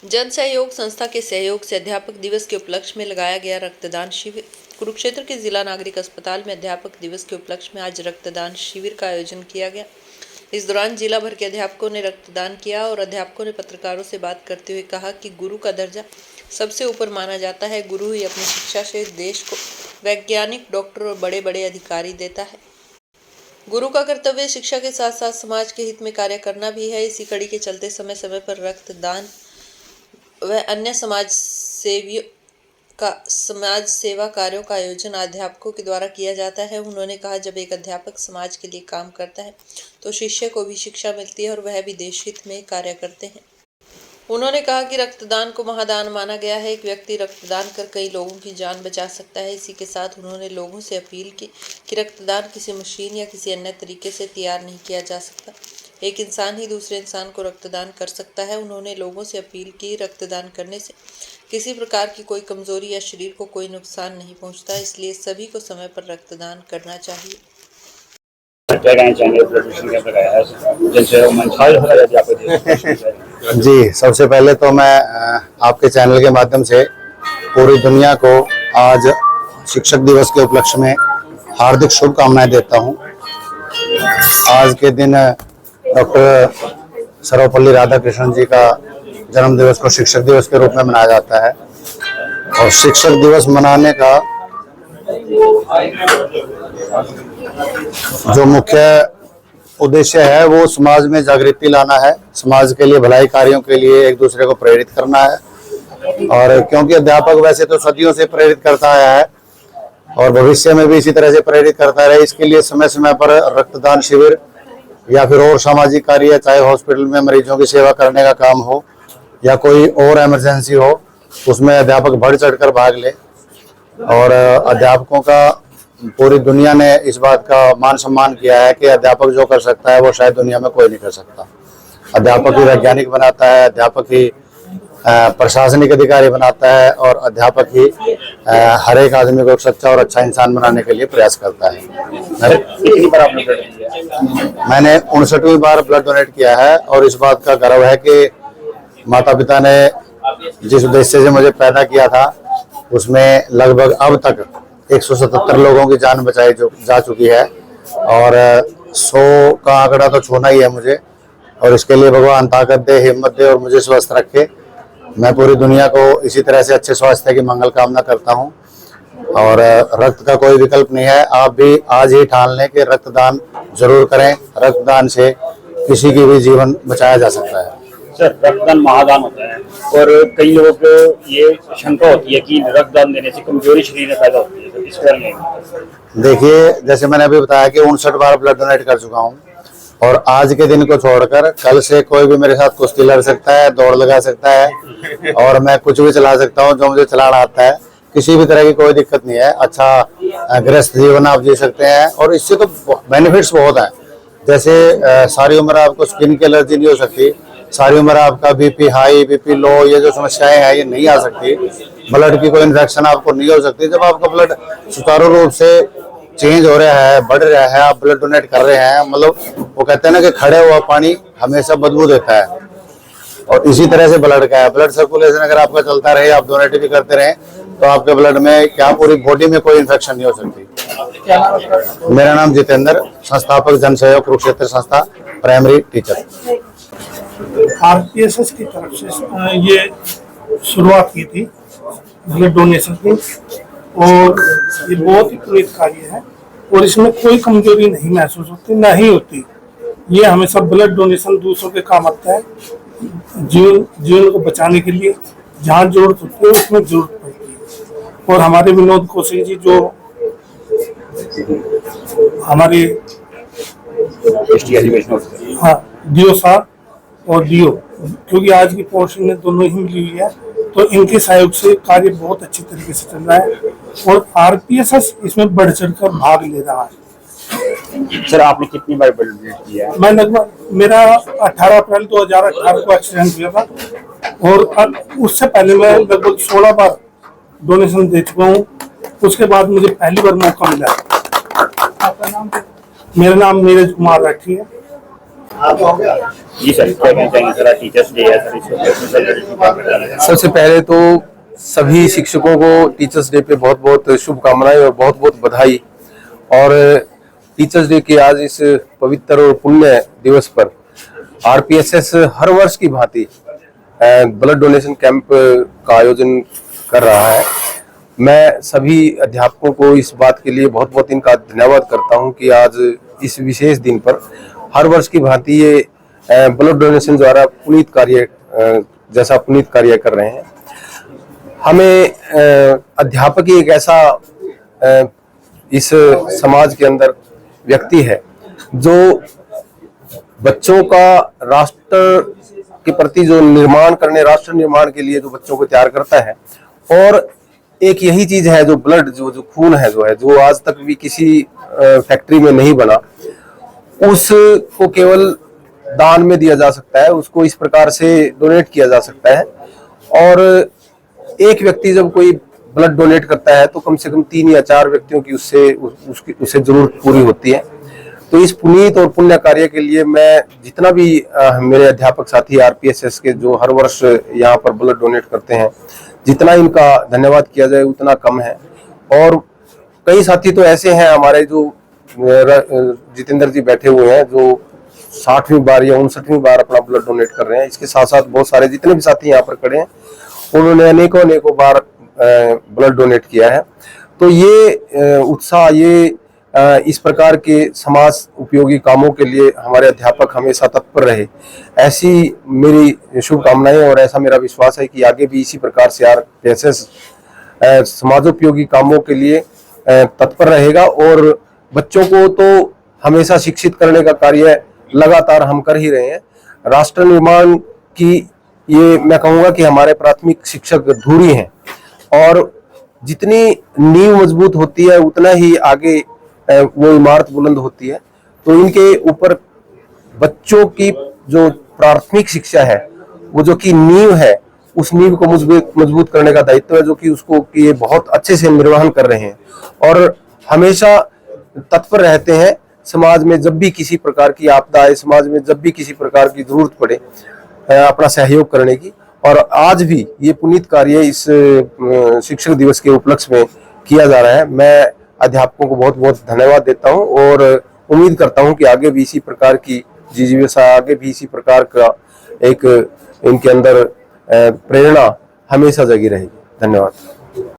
जन सहयोग संस्था के सहयोग से अध्यापक दिवस के उपलक्ष्य में लगाया गया रक्तदान शिविर। कुरुक्षेत्र के जिला नागरिक अस्पताल में अध्यापक दिवस के उपलक्ष्य में आज रक्तदान शिविर का आयोजन किया गया। इस दौरान जिला भर के अध्यापकों ने रक्तदान किया और अध्यापकों ने पत्रकारों से बात करते हुए कहा कि गुरु का दर्जा सबसे ऊपर माना जाता है। गुरु ही अपनी शिक्षा से देश को वैज्ञानिक, डॉक्टर और बड़े बड़े अधिकारी देता है। गुरु का कर्तव्य शिक्षा के साथ साथ समाज के हित में कार्य करना भी है। इसी कड़ी के चलते समय समय पर रक्तदान व अन्य समाज सेवा कार्यों का आयोजन अध्यापकों के द्वारा किया जाता है। उन्होंने कहा, जब एक अध्यापक समाज के लिए काम करता है तो शिष्य को भी शिक्षा मिलती है और वह भी देश हित में कार्य करते हैं। उन्होंने कहा कि रक्तदान को महादान माना गया है। एक व्यक्ति रक्तदान कर कई लोगों की जान बचा सकता है। इसी के साथ उन्होंने लोगों से अपील की कि रक्तदान किसी मशीन या किसी अन्य तरीके से तैयार नहीं किया जा सकता। एक इंसान ही दूसरे इंसान को रक्तदान कर सकता है। उन्होंने लोगों से अपील की, रक्तदान करने से किसी प्रकार की कोई कमजोरी या शरीर को कोई नुकसान नहीं पहुंचता, इसलिए सभी को समय पर रक्तदान करना चाहिए। जी, सबसे पहले तो मैं आपके चैनल के माध्यम से पूरी दुनिया को आज शिक्षक दिवस के उपलक्ष्य में हार्दिक शुभकामनाएं देता हूं। आज के दिन डॉक्टर सर्वपल्ली राधाकृष्णन जी का जन्म दिवस को शिक्षक दिवस के रूप में मनाया जाता है और शिक्षक दिवस मनाने का जो मुख्य उद्देश्य है वो समाज में जागृति लाना है, समाज के लिए भलाई कार्यों के लिए एक दूसरे को प्रेरित करना है। और क्योंकि अध्यापक वैसे तो सदियों से प्रेरित करता आया है और भविष्य में भी इसी तरह से प्रेरित करता रहे, इसके लिए समय समय पर रक्तदान शिविर या फिर और सामाजिक कार्य, चाहे हॉस्पिटल में मरीजों की सेवा करने का काम हो या कोई और इमरजेंसी हो, उसमें अध्यापक बढ़ चढ़कर भाग ले। और अध्यापकों का पूरी दुनिया ने इस बात का मान सम्मान किया है कि अध्यापक जो कर सकता है वो शायद दुनिया में कोई नहीं कर सकता। अध्यापक ही वैज्ञानिक बनाता है, अध्यापक ही प्रशासनिक अधिकारी बनाता है और अध्यापक ही हर एक आदमी को एक सच्चा और अच्छा इंसान बनाने के लिए प्रयास करता है। मैंने 59वीं बार ब्लड डोनेट किया है और इस बात का गर्व है कि माता पिता ने जिस उद्देश्य से मुझे पैदा किया था उसमें लगभग अब तक 177 लोगों की जान बचाई जा चुकी है और 100 का आंकड़ा तो छूना ही है मुझे। और इसके लिए भगवान ताकत दे, हिम्मत दे और मुझे स्वस्थ रखे। मैं पूरी दुनिया को इसी तरह से अच्छे स्वास्थ्य की मंगल कामना करता हूं और रक्त का कोई विकल्प नहीं है। आप भी आज ही ठान लें कि रक्तदान जरूर करें। रक्तदान से किसी की भी जीवन बचाया जा सकता है। सर, रक्तदान महादान होता है और कई लोगों को ये शंका होती है कि रक्तदान देने से कमजोरी शरीर में पैदा होती है, तो इस बारे में देखिए, जैसे मैंने अभी बताया कि 59 बार ब्लड डोनेट कर चुका हूं और आज के दिन को छोड़कर कल से कोई भी मेरे साथ कुश्ती लड़ सकता है, दौड़ लगा सकता है और मैं कुछ भी चला सकता हूं जो मुझे चलाना आता है। किसी भी तरह की कोई दिक्कत नहीं है। अच्छा गृहस्थ जीवन आप जी सकते हैं और इससे तो बेनिफिट्स बहुत है। जैसे सारी उम्र आपको स्किन की एलर्जी नहीं हो सकती, सारी उम्र आपका बीपी हाई, बीपी लो, ये जो समस्याएं हैं ये नहीं आ सकती। ब्लड की कोई इन्फेक्शन आपको नहीं हो सकती। जब आपका ब्लड सुचारू रूप से चेंज हो रहा है, बढ़ रहा है, आप ब्लड डोनेट कर रहे हैं, मतलब वो कहते हैं ना कि खड़े हुआ पानी हमेशा बदबू देता है और इसी तरह से ब्लड का है। ब्लड सर्कुलेशन अगर आपका चलता रहे, आप डोनेट भी करते रहें, तो आपके ब्लड में क्या पूरी बॉडी में कोई इन्फेक्शन नहीं हो सकती। मेरा नाम जितेंद्र, संस्थापक जन सहयोग कुरुक्षेत्र संस्था, प्राइमरी टीचर। RPSS की तरफ से ये शुरुआत की थी ब्लड डोनेशन की और ये बहुत ही प्रेरित कार्य है और इसमें कोई कमजोरी नहीं महसूस होती, ना ही होती। ये हमेशा ब्लड डोनेशन दूसरों के काम आता है। जीवन को बचाने के लिए जहाँ जरूरत होती है उसमें जरूरत पड़ती है। और हमारे विनोद कौशिक जी जो हमारे डीओ साहब और डीओ, क्योंकि आज की पोर्शन में दोनों ही मिली हुई है, तो इनके सहयोग से कार्य बहुत अच्छी तरीके से चल रहा है और RPSS इसमें बढ़ चढ़कर भाग ले रहा है। सर, आपने कितनी बार ब्लड डोनेट किया है? मैं लगभग, मेरा 18 अप्रैल 2018 को एक्सीडेंट हुआ था और उससे पहले मैं लगभग 16 बार डोनेशन दे चुका हूँ। उसके बाद मुझे पहली बार मौका मिला। मेरा नाम नीरज कुमार राठी है। जी सर, क्या कहना चाहेंगे सर? टीचर्स डे है सर, इसको सबसे पहले तो सभी शिक्षकों को टीचर्स डे पे बहुत बहुत शुभकामनाएं और बहुत बहुत बधाई। और टीचर्स डे के आज इस पवित्र और पुण्य दिवस पर आरपीएसएस हर वर्ष की भांति ब्लड डोनेशन कैंप का आयोजन कर रहा है। मैं सभी अध्यापकों को इस बात के लिए बहुत बहुत इनका धन्यवाद करता हूं कि आज इस विशेष दिन पर हर वर्ष की भांति ये ब्लड डोनेशन द्वारा पुनीत कार्य जैसा पुनीत कार्य कर रहे हैं। हमें अध्यापक ही एक ऐसा इस समाज के अंदर व्यक्ति है जो बच्चों का राष्ट्र के प्रति जो निर्माण करने, राष्ट्र निर्माण के लिए जो बच्चों को तैयार करता है। और एक यही चीज है जो ब्लड, जो खून है, जो आज तक भी किसी फैक्ट्री में नहीं बना, उसको केवल दान में दिया जा सकता है, उसको इस प्रकार से डोनेट किया जा सकता है। और एक व्यक्ति जब कोई ब्लड डोनेट करता है तो कम से कम 3 या 4 व्यक्तियों की उससे जरूरत पूरी होती है। तो इस पुनीत और पुण्य कार्य के लिए मैं जितना भी मेरे अध्यापक साथी आरपीएसएस के जो हर वर्ष यहाँ पर ब्लड डोनेट करते हैं, जितना इनका धन्यवाद किया जाए उतना कम है। और कई साथी तो ऐसे हैं हमारे जो जितेंद्र जी बैठे हुए हैं जो 60वीं बार या 59वीं बार अपना ब्लड डोनेट कर रहे हैं। इसके साथ साथ बहुत सारे जितने भी साथी यहाँ पर खड़े हैं उन्होंने अनेकों बार ब्लड डोनेट किया है। तो ये उत्साह, ये इस प्रकार के समाज उपयोगी कामों के लिए हमारे अध्यापक हमेशा तत्पर रहे, ऐसी मेरी शुभकामनाएं और ऐसा मेरा विश्वास है कि आगे भी इसी प्रकार से आरपीएसएस समाजोपयोगी कामों के लिए तत्पर रहेगा। और बच्चों को तो हमेशा शिक्षित करने का कार्य लगातार हम कर ही रहे हैं। राष्ट्र निर्माण की ये मैं कहूँगा कि हमारे प्राथमिक शिक्षक धुरी हैं, और जितनी नींव मजबूत होती है उतना ही आगे वो इमारत बुलंद होती है। तो इनके ऊपर बच्चों की जो प्राथमिक शिक्षा है, वो जो कि नींव है, उस नींव को मजबूत करने का दायित्व है, जो कि उसको कि ये बहुत अच्छे से निर्वहन कर रहे हैं और हमेशा तत्पर रहते हैं। समाज में जब भी किसी प्रकार की आपदा आए, समाज में जब भी किसी प्रकार की जरूरत पड़े, अपना सहयोग करने की। और आज भी ये पुनीत कार्य इस शिक्षक दिवस के उपलक्ष्य में किया जा रहा है। मैं अध्यापकों को बहुत बहुत धन्यवाद देता हूं और उम्मीद करता हूं कि आगे भी इसी प्रकार की जिज्ञासा, आगे भी इसी प्रकार का एक इनके अंदर प्रेरणा हमेशा जगी रहेगी। धन्यवाद।